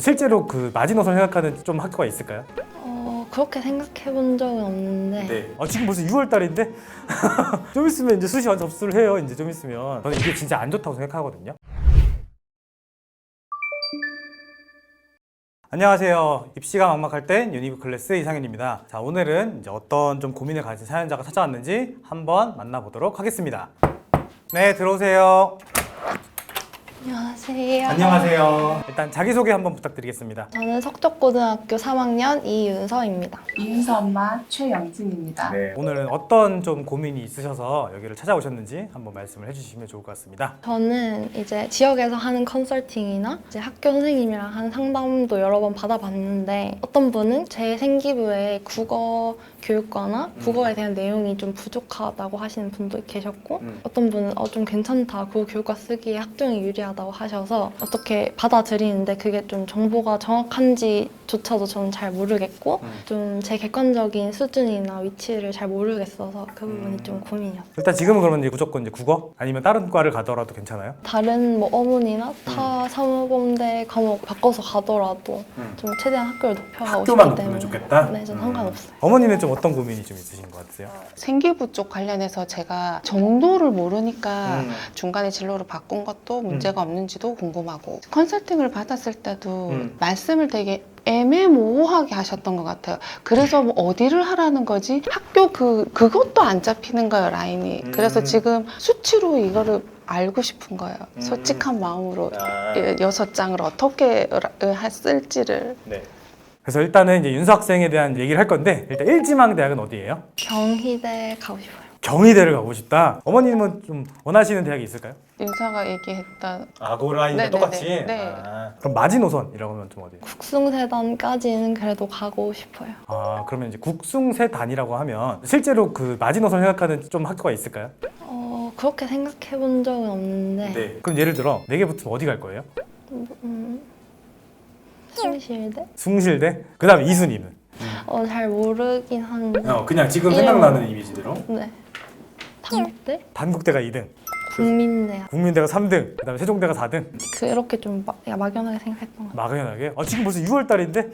실제로 그 마지노선 생각하는 좀 학교가 있을까요? 그렇게 생각해 본 적은 없는데 네. 지금 벌써 6월 달인데 좀 있으면 이제 수시 접수를 해요. 이제 좀 있으면 저는 이게 진짜 안 좋다고 생각하거든요. 안녕하세요. 입시가 막막할 땐 유니브 클래스 이상현입니다. 자, 오늘은 이제 어떤 좀 고민을 가진 사연자가 찾아왔는지 한번 만나보도록 하겠습니다. 네, 들어오세요. 안녕하세요. 안녕하세요. 일단 자기소개 한번 부탁드리겠습니다. 저는 석적고등학교 3학년 이윤서입니다. 이윤서 엄마 최영진입니다. 네, 오늘은 어떤 좀 고민이 있으셔서 여기를 찾아오셨는지 한번 말씀을 해주시면 좋을 것 같습니다. 저는 이제 지역에서 하는 컨설팅이나 이제 학교 선생님이랑 하는 상담도 여러 번 받아봤는데 어떤 분은 제 생기부에 국어 교육과나 국어에 대한 내용이 좀 부족하다고 하시는 분도 계셨고 어떤 분은 좀 괜찮다, 국어 교육과 쓰기에 학종이 유리하다고 하셔서 어떻게 받아들이는데 그게 좀 정보가 정확한지조차도 저는 잘 모르겠고 좀 제 객관적인 수준이나 위치를 잘 모르겠어서 그 부분이 좀 고민이었어요. 일단 지금은 그러면 이제 무조건 이제 국어? 아니면 다른 과를 가더라도 괜찮아요? 다른 뭐 어문이나 타 사무공대 과목 바꿔서 가더라도 좀 최대한 학교를 높여가고 학교만 싶기 때문에 높으면 좋겠다? 네, 저는 상관없어요. 어머니는 좀 어떤 고민이 좀 있으신 것 같으세요? 생기부 쪽 관련해서 제가 정도를 모르니까 중간에 진로를 바꾼 것도 문제가 없는지도 궁금하고 컨설팅을 받았을 때도 말씀을 되게 애매모호하게 하셨던 것 같아요. 그래서 뭐 어디를 하라는 거지? 학교 그것도 안 잡히는 거예요, 라인이. 그래서 지금 수치로 이거를 알고 싶은 거예요. 솔직한 마음으로 6장을 어떻게 쓸지를. 네. 그래서 일단은 이제 윤서 학생에 대한 얘기를 할 건데 일단 일지망 대학은 어디예요? 경희대 가고 싶어요. 경희대를 가고 싶다. 어머님은 좀 원하시는 대학이 있을까요? 윤서가 얘기했던 그 라인이랑 네, 똑같이? 네, 네. 그럼 마지노선이라고 하면 좀 어디? 국숭세단까지는 그래도 가고 싶어요. 그러면 이제 국숭세단이라고 하면 실제로 그 마지노선 생각하는 좀 학교가 있을까요? 그렇게 생각해 본 적은 없는데 네. 그럼 예를 들어 4개 붙으면 어디 갈 거예요? 숭실대? 숭실대? 그 다음에 이순이는? 잘 모르긴 하는데 그냥 지금 이름. 생각나는 이미지대로 네. 단국대? 단국대가 2등, 국민대학 국민대가 3등, 그 다음에 세종대가 4등. 그렇게 좀 막연하게 생각했던 것 같아요. 막연하게? 지금 벌써 6월 달인데?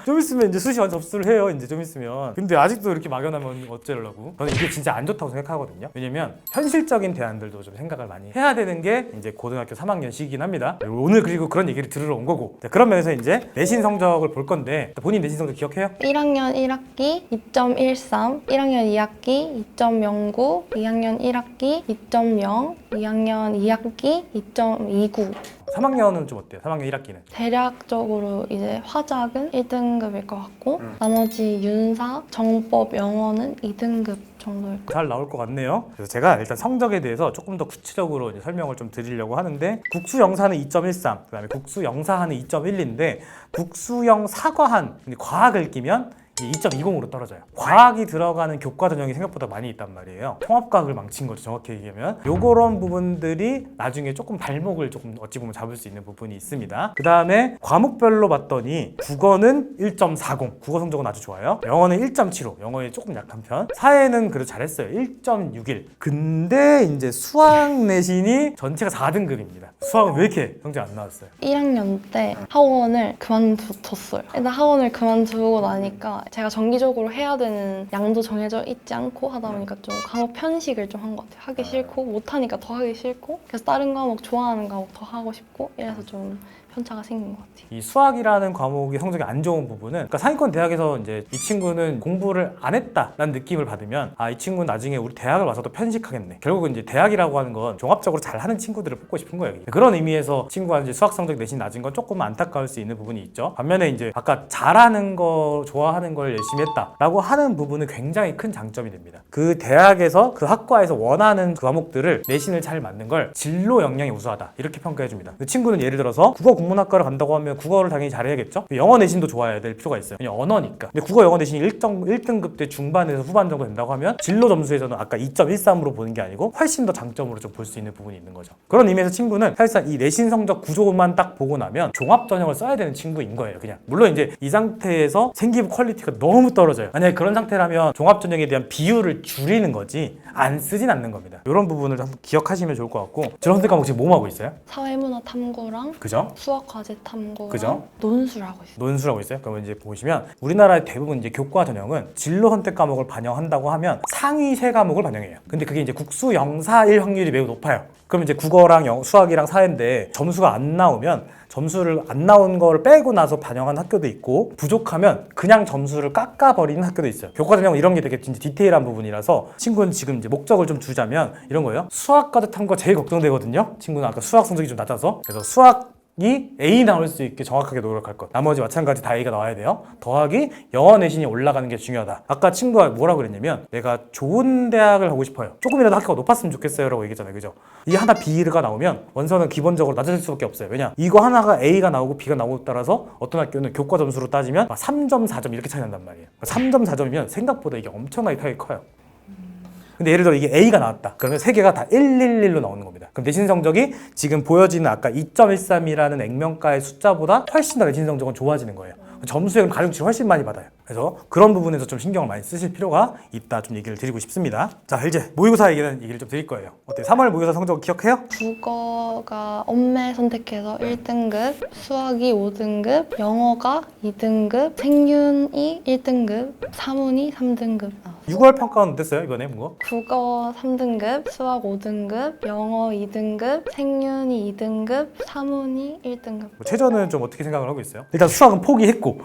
좀 있으면 이제 수시 접수를 해요. 이제 좀 있으면. 근데 아직도 이렇게 막연하면 어쩌려고? 저는 이게 진짜 안 좋다고 생각하거든요. 왜냐면 현실적인 대안들도 좀 생각을 많이 해야 되는 게 이제 고등학교 3학년 시기긴 합니다. 오늘 그리고 그런 얘기를 들으러 온 거고. 그런 면에서 이제 내신 성적을 볼 건데 본인 내신 성적 기억해요? 1학년 1학기 2.13, 1학년 2학기 2.09, 2학년 1학기 2.0, 2학년 2학기 2.29. 3학년은 좀 어때요? 3학년 1학기는? 대략적으로 이제 화작은 1등급일 것 같고 나머지 윤사, 정법, 영어는 2등급 정도일 것 같아요. 잘 나올 것 같네요. 그래서 제가 일단 성적에 대해서 조금 더 구체적으로 이제 설명을 좀 드리려고 하는데 국수영사는 2.13, 그다음에 국수영사하는 2.1인데 국수영 사과한 과학을 끼면 2.20으로 떨어져요. 과학이 들어가는 교과 전형이 생각보다 많이 있단 말이에요. 통합과학을 망친 거죠, 정확히 얘기하면. 요런 부분들이 나중에 조금 발목을 조금 어찌 보면 잡을 수 있는 부분이 있습니다. 그 다음에 과목별로 봤더니 국어는 1.40, 국어 성적은 아주 좋아요. 영어는 1.75, 영어에 조금 약한 편. 사회는 그래도 잘했어요, 1.61. 근데 이제 수학 내신이 전체가 4등급입니다. 수학은 왜 이렇게 성적이 안 나왔어요? 1학년 때 학원을 그만뒀어요. 일단 학원을 그만두고 나니까 제가 정기적으로 해야 되는 양도 정해져 있지 않고 하다 보니까 좀 과목 편식을 좀 한 것 같아요. 하기 싫고 못하니까 더 하기 싫고 그래서 다른 과목 좋아하는 과목 더 하고 싶고 이래서 좀 편차가 생긴 것 같아요. 이 수학이라는 과목이 성적이 안 좋은 부분은 그러니까 상위권 대학에서 이제 이 친구는 공부를 안 했다라는 느낌을 받으면 이 친구는 나중에 우리 대학을 와서도 편식하겠네. 결국은 이제 대학이라고 하는 건 종합적으로 잘하는 친구들을 뽑고 싶은 거예요. 그런 의미에서 친구가 이제 수학 성적 내신 낮은 건 조금 안타까울 수 있는 부분이 있죠. 반면에 이제 아까 잘하는 거, 좋아하는 걸 열심히 했다라고 하는 부분은 굉장히 큰 장점이 됩니다. 그 대학에서 그 학과에서 원하는 그 과목들을 내신을 잘 맞는 걸 진로 역량이 우수하다 이렇게 평가해 줍니다. 그 친구는 예를 들어서 국어 국문학과를 간다고 하면 국어를 당연히 잘해야겠죠? 영어 내신도 좋아야 될 필요가 있어요. 그냥 언어니까. 근데 국어 영어 내신이 1등급 때 중반에서 후반 정도 된다고 하면 진로 점수에서는 아까 2.13으로 보는 게 아니고 훨씬 더 장점으로 좀 볼 수 있는 부분이 있는 거죠. 그런 의미에서 친구는 사실상 이 내신 성적 구조만 딱 보고 나면 종합 전형을 써야 되는 친구인 거예요. 그냥. 물론 이제 이 상태에서 생기부 퀄리티가 너무 떨어져요. 만약에 그런 상태라면 종합 전형에 대한 비율을 줄이는 거지 안 쓰진 않는 겁니다. 이런 부분을 한번 기억하시면 좋을 것 같고. 저런 선택 과목 지금 뭐 하고 있어요? 사회문화 탐구랑 그죠? 수학 수학 과제 탐구랑 그죠? 논술을 하고 있어요. 논술하고 있어요. 그러면 이제 보시면 우리나라의 대부분 이제 교과 전형은 진로 선택 과목을 반영한다고 하면 상위 3과목을 반영해요. 근데 그게 이제 국수 영사일 확률이 매우 높아요. 그럼 이제 국어랑 수학이랑 사회인데 점수가 안 나오면 점수를 안 나온 걸 빼고 나서 반영한 학교도 있고 부족하면 그냥 점수를 깎아버리는 학교도 있어요. 교과 전형은 이런 게 되게 진짜 디테일한 부분이라서 친구는 지금 이제 목적을 좀 두자면 이런 거예요. 수학 과제 탐구가 제일 걱정되거든요. 친구는 아까 수학 성적이 좀 낮아서 그래서 수학이 A 나올 수 있게 정확하게 노력할 것. 나머지 마찬가지 다 A가 나와야 돼요. 더하기 영어 내신이 올라가는 게 중요하다. 아까 친구가 뭐라고 그랬냐면 내가 좋은 대학을 가고 싶어요. 조금이라도 학교가 높았으면 좋겠어요 라고 얘기했잖아요. 그죠? 이 하나 B가 나오면 원서는 기본적으로 낮아질 수밖에 없어요. 왜냐? 이거 하나가 A가 나오고 B가 나오고 따라서 어떤 학교는 교과 점수로 따지면 3점, 4점 이렇게 차이 난단 말이에요. 3점, 4점이면 생각보다 이게 엄청나게 차이가 커요. 근데 예를 들어 이게 A가 나왔다. 그러면 3개가 다 111로 나오는 겁니다. 그럼 내신 성적이 지금 보여지는 아까 2.13이라는 액면가의 숫자보다 훨씬 더 내신 성적은 좋아지는 거예요. 점수에 가중치를 훨씬 많이 받아요. 그래서 그런 부분에서 좀 신경을 많이 쓰실 필요가 있다 좀 얘기를 드리고 싶습니다. 자, 이제 모의고사 얘기를 좀 드릴 거예요. 어때요? 3월 모의고사 성적 기억해요? 국어가 엄매 선택해서 1등급, 수학이 5등급, 영어가 2등급, 생윤이 1등급, 사문이 3등급. 6월 평가는 어땠어요? 이번에 뭐? 국어 3등급, 수학 5등급, 영어 2등급, 생윤이 2등급, 사문이 1등급. 최저는 좀 어떻게 생각을 하고 있어요? 일단 수학은 포기했고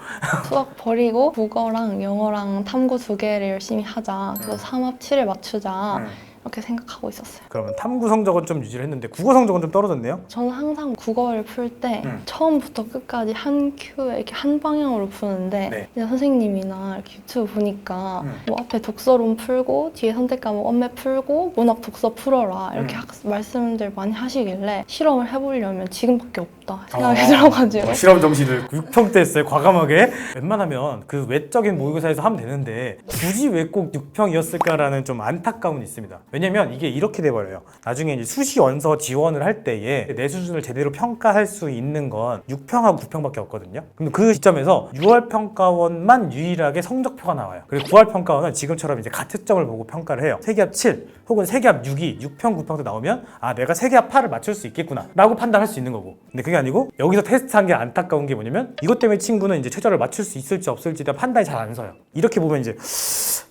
수학 버리고 국어랑 영어랑 탐구 2개를 열심히 하자. 그래서 3합 7을 맞추자. 이렇게 생각하고 있었어요. 그러면 탐구 성적은 좀 유지를 했는데 국어 성적은 좀 떨어졌네요? 저는 항상 국어를 풀 때 처음부터 끝까지 한 큐에 이렇게 한 방향으로 푸는데 네. 그냥 선생님이나 이렇게 유튜브 보니까 뭐 앞에 독서론 풀고 뒤에 선택 과목 엄매 풀고 문학 독서 풀어라 이렇게 말씀들 많이 하시길래 실험을 해보려면 지금밖에 없다 생각이 들어가지고 실험 정신을 6평 때 했어요. 과감하게. 웬만하면 그 외적인 모의고사에서 하면 되는데 굳이 왜 꼭 6평이었을까라는 좀 안타까움이 있습니다. 왜냐면 이게 이렇게 돼버려요. 나중에 이제 수시 원서 지원을 할 때에 내 수준을 제대로 평가할 수 있는 건 6평하고 9평밖에 없거든요. 그럼 그 시점에서 6월 평가원만 유일하게 성적표가 나와요. 그리고 9월 평가원은 지금처럼 이제 가채점을 보고 평가를 해요. 세계합 7 혹은 세계합 6이 6평, 9평도 나오면 아 내가 세계합 8을 맞출 수 있겠구나 라고 판단할 수 있는 거고. 근데 그게 아니고 여기서 테스트한 게 안타까운 게 뭐냐면 이것 때문에 친구는 이제 최저를 맞출 수 있을지 없을지에 대한 판단이 잘 안 서요. 이렇게 보면 이제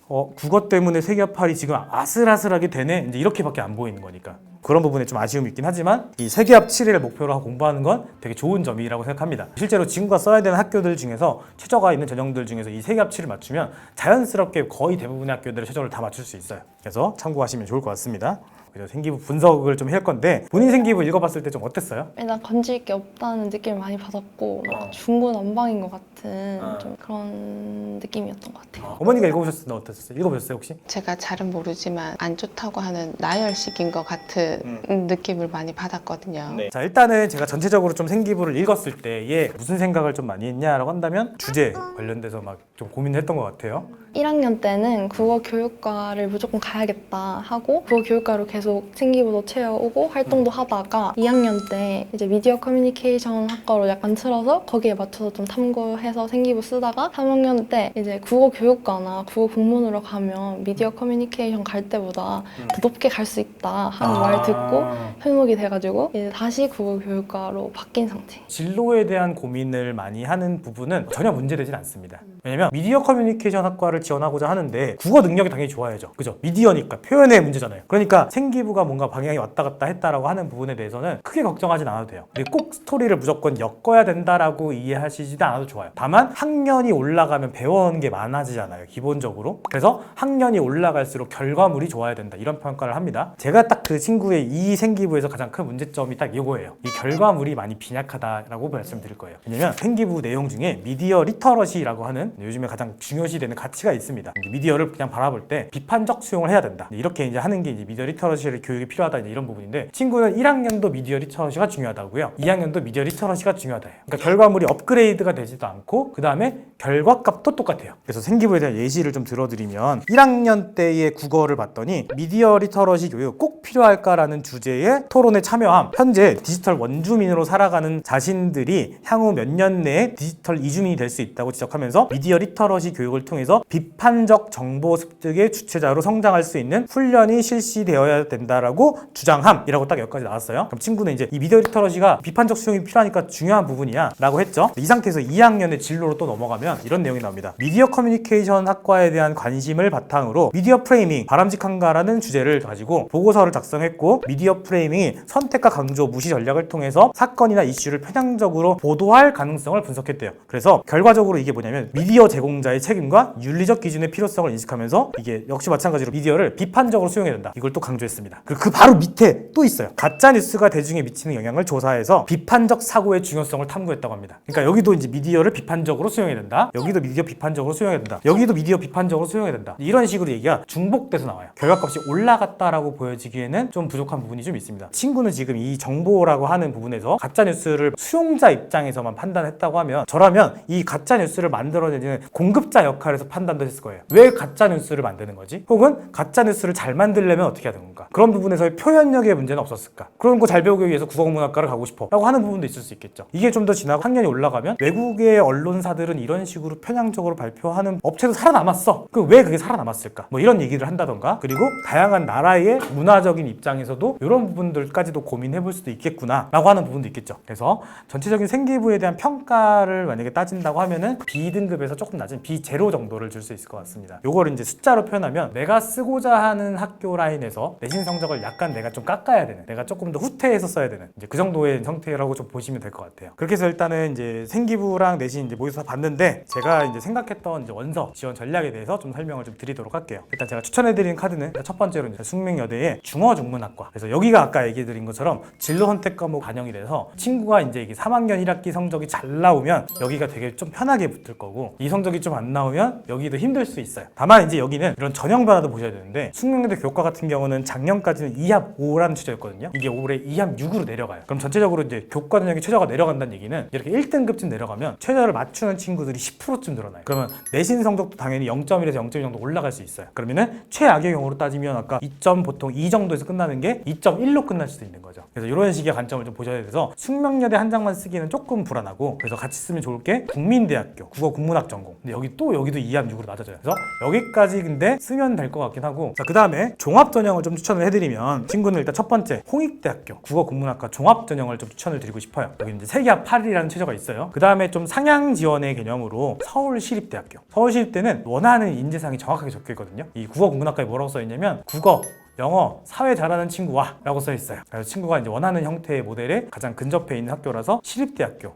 국어 때문에 세계합 8이 지금 아슬아슬하게 되네? 이제 이렇게밖에 안 보이는 거니까. 그런 부분에 좀 아쉬움이 있긴 하지만 이 세계합 7을 목표로 하고 공부하는 건 되게 좋은 점이라고 생각합니다. 실제로 친구가 써야 되는 학교들 중에서 최저가 있는 전형들 중에서 이 세계합 7을 맞추면 자연스럽게 거의 대부분의 학교들의 최저를 다 맞출 수 있어요. 그래서 참고하시면 좋을 것 같습니다. 그래서 생기부 분석을 좀 할 건데 본인 생기부 읽어봤을 때 좀 어땠어요? 일단 건질 게 없다는 느낌을 많이 받았고 중구난방인 것 같은 좀 그런 느낌이었던 것 같아요. 어머니가 읽어보셨을 때 어땠어요? 읽어보셨어요 혹시? 제가 잘은 모르지만 안 좋다고 하는 나열식인 것 같은 느낌을 많이 받았거든요. 네. 자, 일단은 제가 전체적으로 좀 생기부를 읽었을 때에 무슨 생각을 좀 많이 했냐라고 한다면 주제 관련돼서 막 좀 고민을 했던 것 같아요. 1학년 때는 국어 교육과를 무조건 가야겠다 하고 국어 교육과로 계속 생기부도 채워오고 활동도 하다가 2학년 때 이제 미디어 커뮤니케이션 학과로 약간 틀어서 거기에 맞춰서 좀 탐구해서 생기부 쓰다가 3학년 때 이제 국어 교육과나 국어 국문으로 가면 미디어 커뮤니케이션 갈 때보다 더 높게 갈 수 있다 하는 말 듣고 현혹이 돼가지고 이제 다시 국어 교육과로 바뀐 상태. 진로에 대한 고민을 많이 하는 부분은 전혀 문제되진 않습니다. 왜냐면 미디어 커뮤니케이션 학과를 지원하고자 하는데 국어 능력이 당연히 좋아야죠. 그죠? 미디어니까 표현의 문제잖아요. 그러니까 생기부가 뭔가 방향이 왔다 갔다 했다라고 하는 부분에 대해서는 크게 걱정하진 않아도 돼요. 근데 꼭 스토리를 무조건 엮어야 된다라고 이해하시지도 않아도 좋아요. 다만 학년이 올라가면 배워오는 게 많아지잖아요. 기본적으로. 그래서 학년이 올라갈수록 결과물이 좋아야 된다. 이런 평가를 합니다. 제가 딱 그 친구의 이 생기부에서 가장 큰 문제점이 딱 이거예요. 이 결과물이 많이 빈약하다라고 말씀드릴 거예요. 왜냐면 생기부 내용 중에 미디어 리터러시라고 하는 요즘에 가장 중요시되는 가치가 있습니다. 미디어를 그냥 바라볼 때 비판적 수용을 해야 된다. 이렇게 이제 하는 게 이제 미디어 리터러시를 교육이 필요하다 이런 부분인데 친구는 1학년도 미디어 리터러시가 중요하다고요. 2학년도 미디어 리터러시가 중요하다. 그러니까 결과물이 업그레이드가 되지도 않고 그 다음에 결과값도 똑같아요. 그래서 생기부에 대한 예시를 좀 들어드리면 1학년 때의 국어를 봤더니 미디어 리터러시 교육 꼭 필요할까라는 주제의 토론에 참여함. 현재 디지털 원주민으로 살아가는 자신들이 향후 몇 년 내에 디지털 이주민이 될 수 있다고 지적하면서 미디어 리터러시 교육을 통해서 비판적 정보 습득의 주체자로 성장할 수 있는 훈련이 실시되어야 된다라고 주장함이라고 딱 여기까지 나왔어요. 그럼 친구는 이제 이 미디어 리터러시가 비판적 수용이 필요하니까 중요한 부분이야 라고 했죠. 이 상태에서 2학년의 진로로 또 넘어가면 이런 내용이 나옵니다. 미디어 커뮤니케이션 학과에 대한 관심을 바탕으로 미디어 프레이밍 바람직한가라는 주제를 가지고 보고서를 작성했고, 미디어 프레이밍이 선택과 강조 무시 전략을 통해서 사건이나 이슈를 편향적으로 보도할 가능성을 분석했대요. 그래서 결과적으로 이게 뭐냐면 미디어 제공자의 책임과 윤리적 기준의 필요성을 인식하면서 이게 역시 마찬가지로 미디어를 비판적으로 수용해야 된다. 이걸 또 강조했습니다. 그리고 그 바로 밑에 또 있어요. 가짜 뉴스가 대중에 미치는 영향을 조사해서 비판적 사고의 중요성을 탐구했다고 합니다. 그러니까 여기도 이제 미디어를 비판적으로 수용해야 된다. 여기도 미디어 비판적으로 수용해야 된다. 여기도 미디어 비판적으로 수용해야 된다. 이런 식으로 얘기가 중복돼서 나와요. 결과값이 올라갔다라고 보여지기에는 좀 부족한 부분이 좀 있습니다. 친구는 지금 이 정보라고 하는 부분에서 가짜 뉴스를 수용자 입장에서만 판단했다고 하면, 저라면 이 가짜 뉴스를 만들어내는 공급자 역할에서 판단도 했을 거예요. 왜 가짜 뉴스를 만드는 거지? 혹은 가짜 뉴스를 잘 만들려면 어떻게 해야 되는 건가? 그런 부분에서의 표현력의 문제는 없었을까? 그런 거 잘 배우기 위해서 국어국문학과를 가고 싶어 라고 하는 부분도 있을 수 있겠죠. 이게 좀 더 지나고 학년이 올라가면 외국의 언론사들은 이런 식으로 편향적으로 발표하는 업체도 살아남았어. 그럼 왜 그게 살아남았을까? 뭐 이런 얘기를 한다던가, 그리고 다양한 나라의 문화적인 입장에서도 이런 부분들까지도 고민해 볼 수도 있겠구나 라고 하는 부분도 있겠죠. 그래서 전체적인 생기부에 대한 평가를 만약에 따진다고 하면은 B등급에서 조금 낮은 B0 정도를 줄 수 있을 것 같습니다. 요거를 이제 숫자로 표현하면 내가 쓰고자 하는 학교 라인에서 내신 성적을 약간 내가 좀 깎아야 되는, 내가 조금 더 후퇴해서 써야 되는 이제 그 정도의 형태라고 좀 보시면 될 것 같아요. 그렇게 해서 일단은 이제 생기부랑 내신 이제 모의고사 봤는데, 제가 이제 생각했던 이제 원서 지원 전략에 대해서 좀 설명을 좀 드리도록 할게요. 일단 제가 추천해드리는 카드는 첫 번째로 이제 숙명여대의 중어중문학과. 그래서 여기가 아까 얘기해드린 것처럼 진로 선택 과목 반영이 돼서 친구가 이제 이게 3학년 1학기 성적이 잘 나오면 여기가 되게 좀 편하게 붙을 거고, 이 성적이 좀 안 나오면 여기도 힘들 수 있어요. 다만 이제 여기는 이런 전형 변화도 보셔야 되는데, 숙명여대 교과 같은 경우는 작년까지는 2합 5라는 추세였거든요. 이게 올해 2합 6으로 내려가요. 그럼 전체적으로 이제 교과 전형의 최저가 내려간다는 얘기는 이렇게 1등급쯤 내려가면 최저를 맞추는 친구들이 10%쯤 늘어나요. 그러면 내신 성적도 당연히 0.1에서 0.2 정도 올라갈 수 있어요. 그러면은 최악의 경우로 따지면 아까 2점 보통 2 정도에서 끝나는 게 2.1로 끝날 수도 있는 거죠. 그래서 이런 식의 관점을 좀 보셔야 돼서 숙명여대 한 장만 쓰기는 조금 불안하고, 그래서 같이 쓰면 좋을 게 국민대학교 국어국문학 전공. 근데 여기도 2합 6으로 낮아져요. 그래서 여기까지 근데 쓰면 될 것 같긴 하고, 자, 그 다음에 종합 전형을 좀 추천을 해드리면, 친구는 일단 첫 번째 홍익대학교 국어국문학과 종합 전형을 좀 추천을 드리고 싶어요. 여기 이제 세계합 8이라는 최저가 있어요. 그 다음에 좀 상향 지원의 개념으로 서울시립대학교. 서울시립대는 원하는 인재상이 정확하게 적혀 있거든요. 이 국어국문학과에 뭐라고 써 있냐면 국어, 영어, 사회 잘하는 친구와 라고 써 있어요. 그래서 친구가 이제 원하는 형태의 모델에 가장 근접해 있는 학교라서 시립대학교.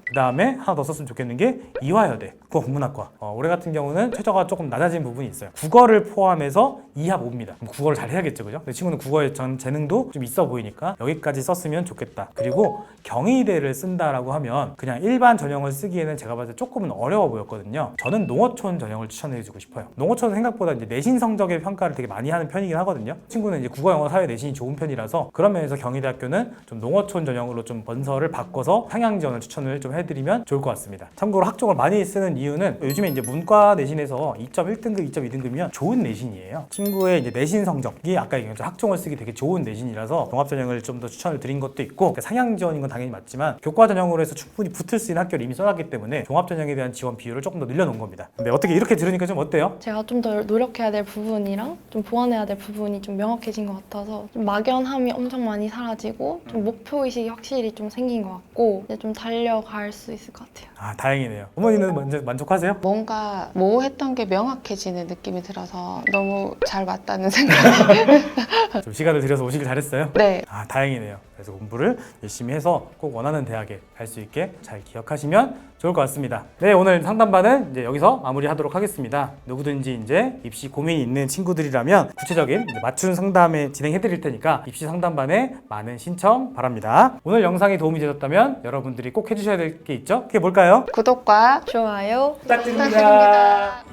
그 다음에 하나 더 썼으면 좋겠는 게 이화여대 국어국문학과. 올해 같은 경우는 최저가 조금 낮아진 부분이 있어요. 국어를 포함해서 2합 5입니다. 그럼 국어를 잘 해야겠죠, 그죠? 근데 친구는 국어에 전 재능도 좀 있어 보이니까 여기까지 썼으면 좋겠다. 그리고 경희대를 쓴다라고 하면 그냥 일반 전형을 쓰기에는 제가 봤을 때 조금은 어려워 보였거든요. 저는 농어촌 전형을 추천해주고 싶어요. 농어촌은 생각보다 이제 내신 성적의 평가를 되게 많이 하는 편이긴 하거든요. 친구는 이제 국어, 영어, 사회 내신이 좋은 편이라서 그런 면에서 경희대학교는 좀 농어촌 전형으로 좀 원서를 바꿔서 상향 지원을 추천을 좀 해드리면 좋을 것 같습니다. 참고로 학종을 많이 쓰는 이유는 요즘에 이제 문과 내신에서 2.1등급, 2.2등급이면 좋은 내신이에요. 친구의 이제 내신 성적이 아까 얘기한 학종을 쓰기 되게 좋은 내신이라서 종합 전형을 좀 더 추천을 드린 것도 있고, 상향 지원인 건 당연히 맞지만 교과 전형으로 해서 충분히 붙을 수 있는 학교를 이미 써놨기 때문에 종합 전형에 대한 지원 비율을 조금 더 늘려놓은 겁니다. 근데 어떻게 이렇게 들으니까 좀 어때요? 제가 좀 더 노력해야 될 부분이랑 좀 보완해야 될 부분이 좀 명확해진 것 같아서 좀 막연함이 엄청 많이 사라지고 좀 목표의식이 확실히 좀 생긴 것 같고 이제 좀 달려갈 수 있을 것 같아요. 아, 다행이네요. 어머니는 먼저 만족하세요? 뭔가 모호했던 게 명확해지는 느낌이 들어서 너무 잘 맞다는 생각이. 좀 시간을 들여서 오시길 잘했어요? 네. 아, 다행이네요. 그래서 공부를 열심히 해서 꼭 원하는 대학에 갈 수 있게 잘 기억하시면 좋을 것 같습니다. 네, 오늘 상담반은 이제 여기서 마무리하도록 하겠습니다. 누구든지 이제 입시 고민이 있는 친구들이라면 구체적인 맞춤 상담에 진행해 드릴 테니까 입시 상담반에 많은 신청 바랍니다. 오늘 영상이 도움이 되셨다면 여러분들이 꼭 해주셔야 될 게 있죠? 그게 뭘까요? 구독과 좋아요. 부탁드립니다. 부탁드립니다.